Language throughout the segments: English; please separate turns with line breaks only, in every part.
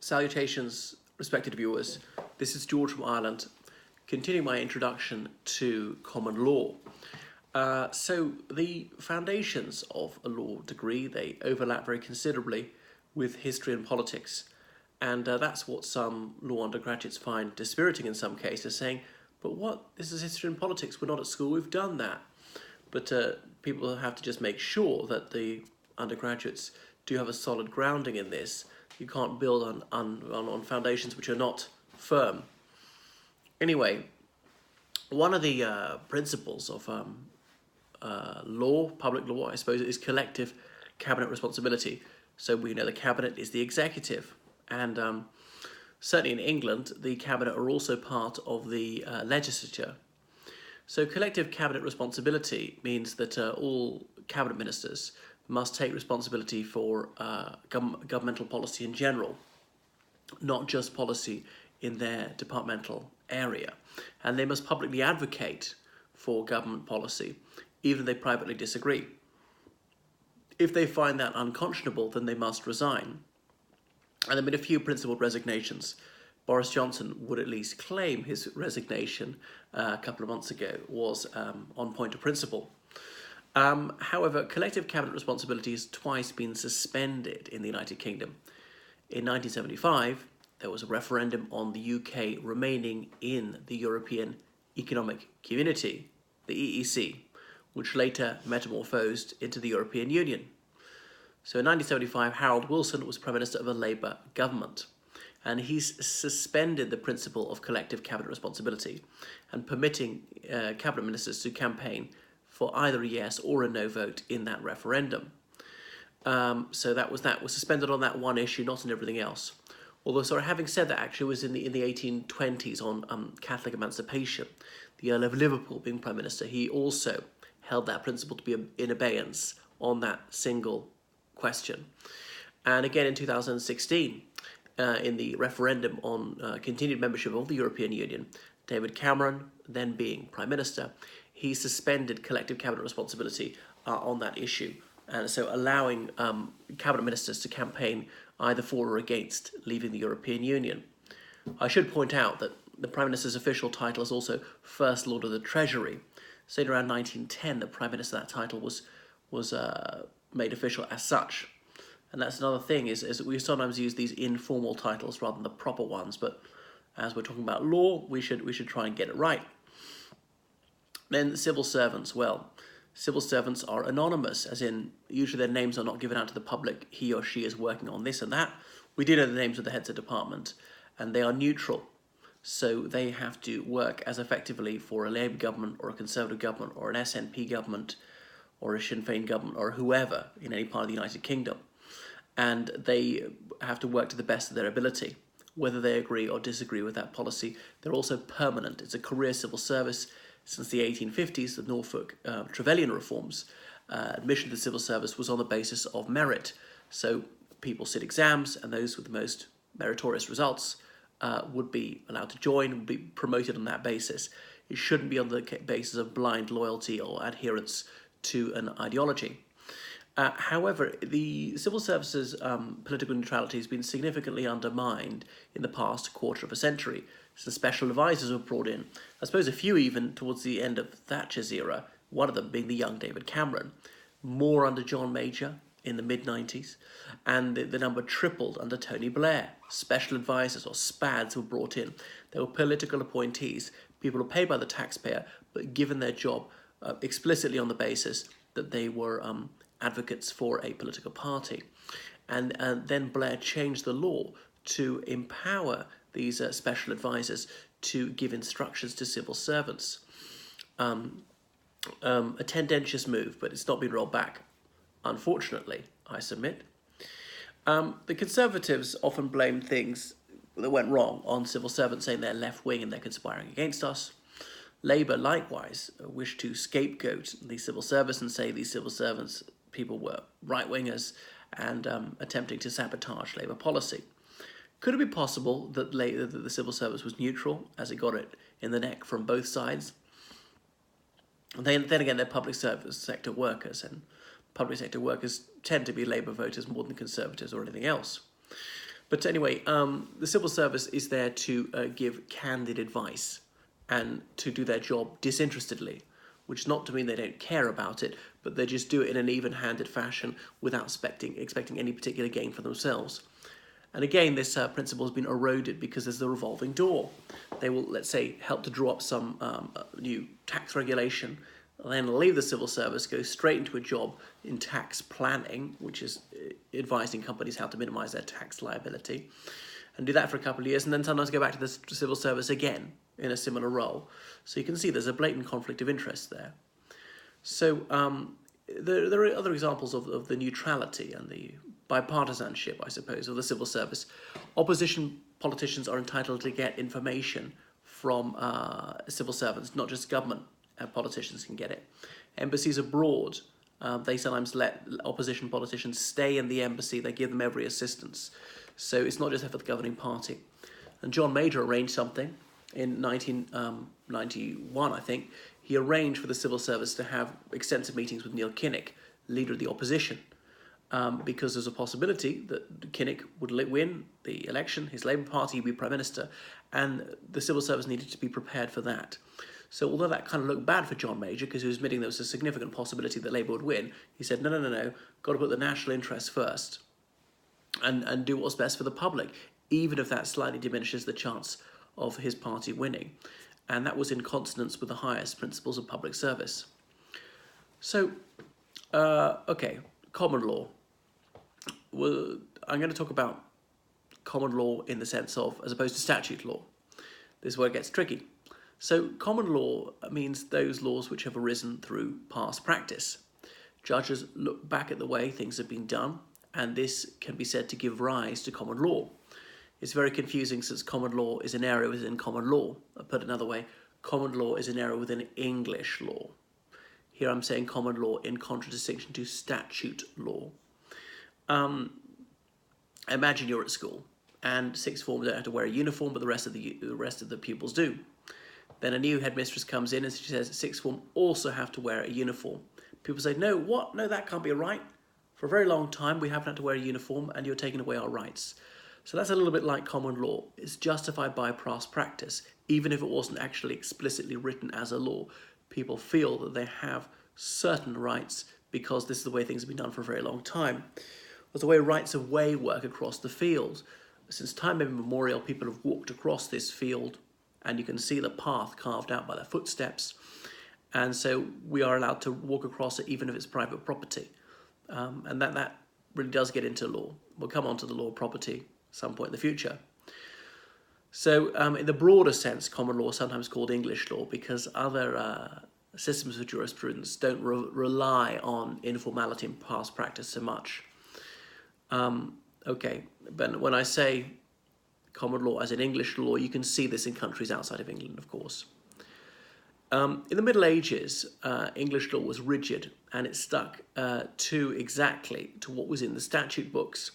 Salutations, respected viewers. This is George from Ireland, continuing my introduction to common law. So the foundations of a law degree, they overlap very considerably with history and politics. And that's what some law undergraduates find dispiriting in some cases, saying, but what? This is history and politics. We're not at school. We've done that. But people have to just make sure that the undergraduates do have a solid grounding in this. You can't build on foundations which are not firm. Anyway, one of the principles of law, public law, I suppose, is collective cabinet responsibility. So we know the cabinet is the executive, and certainly in England, the cabinet are also part of the legislature. So collective cabinet responsibility means that all cabinet ministers must take responsibility for governmental policy in general, not just policy in their departmental area. And they must publicly advocate for government policy, even if they privately disagree. If they find that unconscionable, then they must resign. And there have been a few principled resignations. Boris Johnson would at least claim his resignation a couple of months ago was on point of principle. However, collective cabinet responsibility has twice been suspended in the United Kingdom. In 1975, there was a referendum on the UK remaining in the European Economic Community, the EEC, which later metamorphosed into the European Union. So in 1975, Harold Wilson was Prime Minister of a Labour government, and he's suspended the principle of collective cabinet responsibility and permitting cabinet ministers to campaign for either a yes or a no vote in that referendum. So that was suspended on that one issue, not on everything else. Although, sorry, having said that, actually, it was in the 1820s on Catholic emancipation. The Earl of Liverpool, being Prime Minister, he also held that principle to be in abeyance on that single question. And again in 2016, in the referendum on continued membership of the European Union, David Cameron, then being Prime Minister, he suspended collective cabinet responsibility on that issue, and so allowing cabinet ministers to campaign either for or against leaving the European Union. I should point out that the Prime Minister's official title is also First Lord of the Treasury. So in around 1910, the Prime Minister, that title was made official as such. And that's another thing, is that we sometimes use these informal titles rather than the proper ones, but as we're talking about law, we should try and get it right. Then civil servants, well, civil servants are anonymous, as in usually their names are not given out to the public, he or she is working on this and that. We do know the names of the heads of department, and they are neutral. So they have to work as effectively for a Labour government or a Conservative government or an SNP government or a Sinn Féin government or whoever in any part of the United Kingdom. And they have to work to the best of their ability, whether they agree or disagree with that policy. They're also permanent. It's a career civil service. Since the 1850s, the Norfolk Trevelyan reforms, admission to the civil service was on the basis of merit. So people sit exams, and those with the most meritorious results would be allowed to join and be promoted on that basis. It shouldn't be on the basis of blind loyalty or adherence to an ideology. However, the civil service's political neutrality has been significantly undermined in the past quarter of a century. Some special advisors were brought in, I suppose a few even towards the end of Thatcher's era, one of them being the young David Cameron, more under John Major in the mid-90s, and the number tripled under Tony Blair. Special advisors, or SPADs, were brought in. They were political appointees, people who were paid by the taxpayer, but given their job explicitly on the basis that they were advocates for a political party. And then Blair changed the law to empower these special advisors to give instructions to civil servants. A tendentious move, but it's not been rolled back, unfortunately, I submit. The Conservatives often blame things that went wrong on civil servants, saying they're left-wing and they're conspiring against us. Labour, likewise, wish to scapegoat the civil service and say these civil servants, people were right-wingers and attempting to sabotage Labour policy. Could it be possible that the civil service was neutral, as it got it in the neck from both sides? Then again, they're public service sector workers, and public sector workers tend to be Labour voters more than Conservatives or anything else. But anyway, the civil service is there to give candid advice and to do their job disinterestedly, which is not to mean they don't care about it, but they just do it in an even-handed fashion without expecting any particular gain for themselves. And again, this principle has been eroded because there's the revolving door. They will, let's say, help to draw up some new tax regulation, then leave the civil service, go straight into a job in tax planning, which is advising companies how to minimize their tax liability, and do that for a couple of years, and then sometimes go back to the civil service again in a similar role. So you can see there's a blatant conflict of interest there. So there are other examples of the neutrality and the bipartisanship, I suppose, of the civil service. Opposition politicians are entitled to get information from civil servants, not just government politicians can get it. Embassies abroad, they sometimes let opposition politicians stay in the embassy. They give them every assistance. So it's not just for the governing party. And John Major arranged something in 1991, I think. He arranged for the civil service to have extensive meetings with Neil Kinnock, leader of the opposition, because there's a possibility that Kinnock would win the election, his Labour Party would be Prime Minister, and the civil service needed to be prepared for that. So although that kind of looked bad for John Major, because he was admitting there was a significant possibility that Labour would win, he said, no, got to put the national interest first and do what's best for the public, even if that slightly diminishes the chance of his party winning. And that was in consonance with the highest principles of public service. So, okay, common law. Well, I'm going to talk about common law in the sense of, as opposed to statute law. This is where it gets tricky. So common law means those laws which have arisen through past practice. Judges look back at the way things have been done, and this can be said to give rise to common law. It's very confusing since common law is an area within common law. Put another way, common law is an area within English law. Here I'm saying common law in contradistinction to statute law. Imagine you're at school and sixth form don't have to wear a uniform, but the rest of the pupils do. Then a new headmistress comes in and she says sixth form also have to wear a uniform. People say, no, what? No, that can't be right. For a very long time we haven't had to wear a uniform and you're taking away our rights. So that's a little bit like common law. It's justified by past practice, even if it wasn't actually explicitly written as a law. People feel that they have certain rights because this is the way things have been done for a very long time. There's the way rights of way work across the field. Since time immemorial, people have walked across this field and you can see the path carved out by their footsteps. And so we are allowed to walk across it even if it's private property. And that really does get into law. We'll come on to the law of property at some point in the future. So in the broader sense, common law is sometimes called English law because other systems of jurisprudence don't rely on informality and past practice so much. Okay, but when I say common law as in English law, you can see this in countries outside of England, of course. In the Middle Ages, English law was rigid and it stuck exactly to what was in the statute books.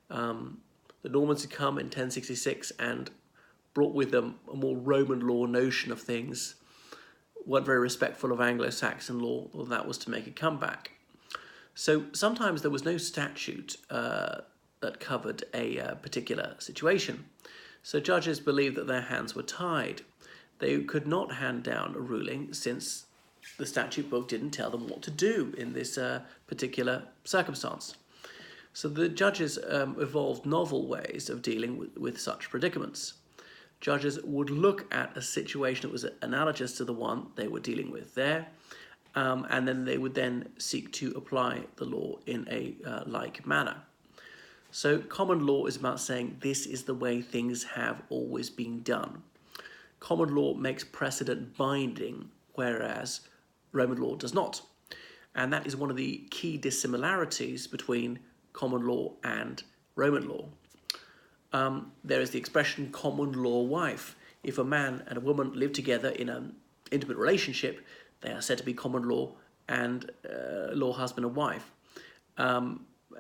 The Normans had come in 1066 and brought with them a more Roman law notion of things, weren't very respectful of Anglo-Saxon law, well, that was to make a comeback. So sometimes there was no statute that covered a particular situation. So judges believed that their hands were tied. They could not hand down a ruling since the statute book didn't tell them what to do in this particular circumstance. So the judges evolved novel ways of dealing with such predicaments. Judges would look at a situation that was analogous to the one they were dealing with there, and then they would then seek to apply the law in a like manner. So common law is about saying this is the way things have always been done. Common law makes precedent binding, whereas Roman law does not. And that is one of the key dissimilarities between common law and Roman law. There is the expression common law wife. If a man and a woman live together in an intimate relationship, they are said to be common law and law husband and wife.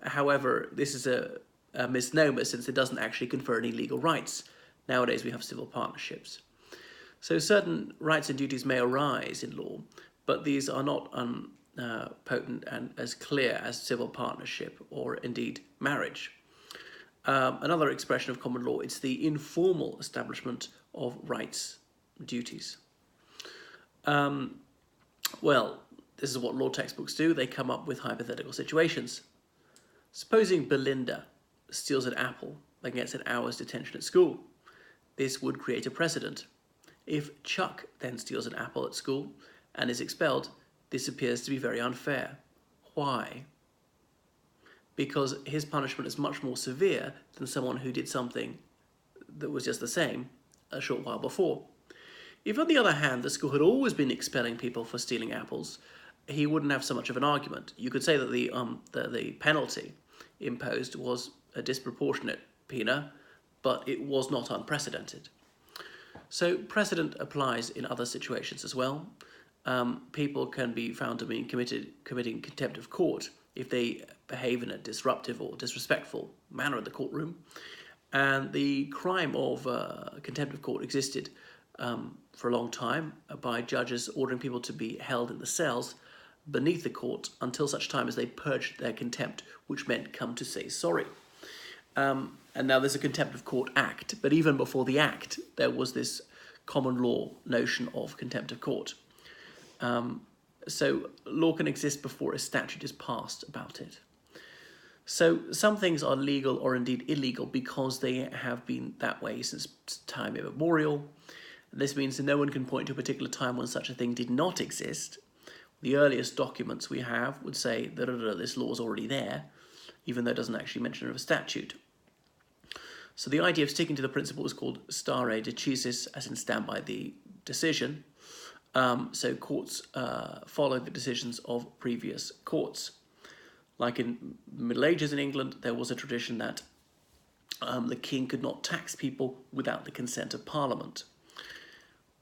However, this is a misnomer since it doesn't actually confer any legal rights. Nowadays we have civil partnerships. So certain rights and duties may arise in law, but these are not potent and as clear as civil partnership or indeed marriage. Another expression of common law, it's the informal establishment of rights and duties. Well, this is what law textbooks do. They come up with hypothetical situations. Supposing Belinda steals an apple and gets an hour's detention at school. This would create a precedent. If Chuck then steals an apple at school and is expelled, this appears to be very unfair. Why? Because his punishment is much more severe than someone who did something that was just the same a short while before. If, on the other hand, the school had always been expelling people for stealing apples, he wouldn't have so much of an argument. You could say that the penalty imposed was a disproportionate pena, but it was not unprecedented. So precedent applies in other situations as well. People can be found to be committing contempt of court if they behave in a disruptive or disrespectful manner in the courtroom. And the crime of contempt of court existed for a long time by judges ordering people to be held in the cells beneath the court until such time as they purged their contempt, which meant come to say sorry. And now there's a Contempt of Court Act, but even before the Act, there was this common law notion of contempt of court. So law can exist before a statute is passed about it. So some things are legal or indeed illegal because they have been that way since time immemorial. This means that no one can point to a particular time when such a thing did not exist. The earliest documents we have would say that this law is already there, even though it doesn't actually mention a statute. So the idea of sticking to the principle is called stare decisis, as in stand by the decision. So courts follow the decisions of previous courts. Like in the Middle Ages in England, there was a tradition that the king could not tax people without the consent of Parliament.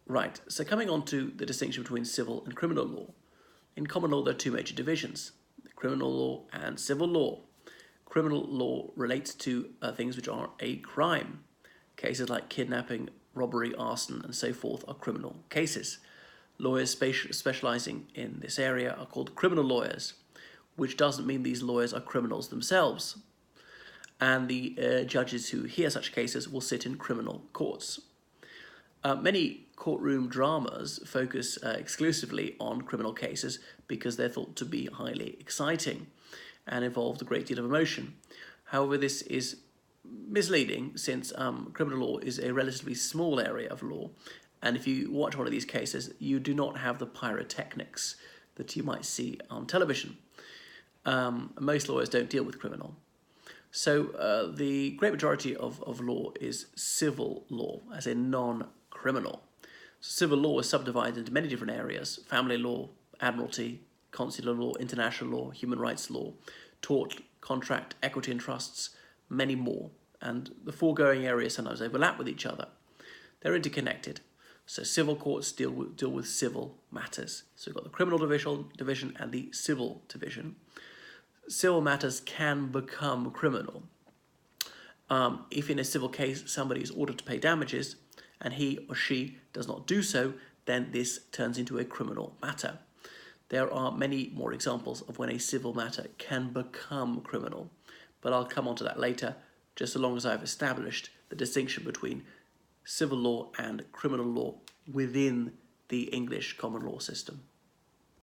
Right, so coming on to the distinction between civil and criminal law. In common law, there are two major divisions, criminal law and civil law. Criminal law relates to things which are a crime. Cases like kidnapping, robbery, arson, and so forth are criminal cases. Lawyers specializing in this area are called criminal lawyers, which doesn't mean these lawyers are criminals themselves. And the judges who hear such cases will sit in criminal courts. Many courtroom dramas focus exclusively on criminal cases because they're thought to be highly exciting and involve a great deal of emotion. However, this is misleading since criminal law is a relatively small area of law, and if you watch one of these cases, you do not have the pyrotechnics that you might see on television. Most lawyers don't deal with criminal. So the great majority of law is civil law, as in non-criminal. Civil law is subdivided into many different areas: family law, admiralty, consular law, international law, human rights law, tort, contract, equity and trusts, many more. And the foregoing areas sometimes overlap with each other. They're interconnected. So civil courts deal with civil matters. So we've got the criminal division and the civil division. Civil matters can become criminal. If in a civil case somebody is ordered to pay damages and he or she does not do so, then this turns into a criminal matter. There are many more examples of when a civil matter can become criminal, but I'll come on to that later, just so long as I've established the distinction between civil law and criminal law within the English common law system.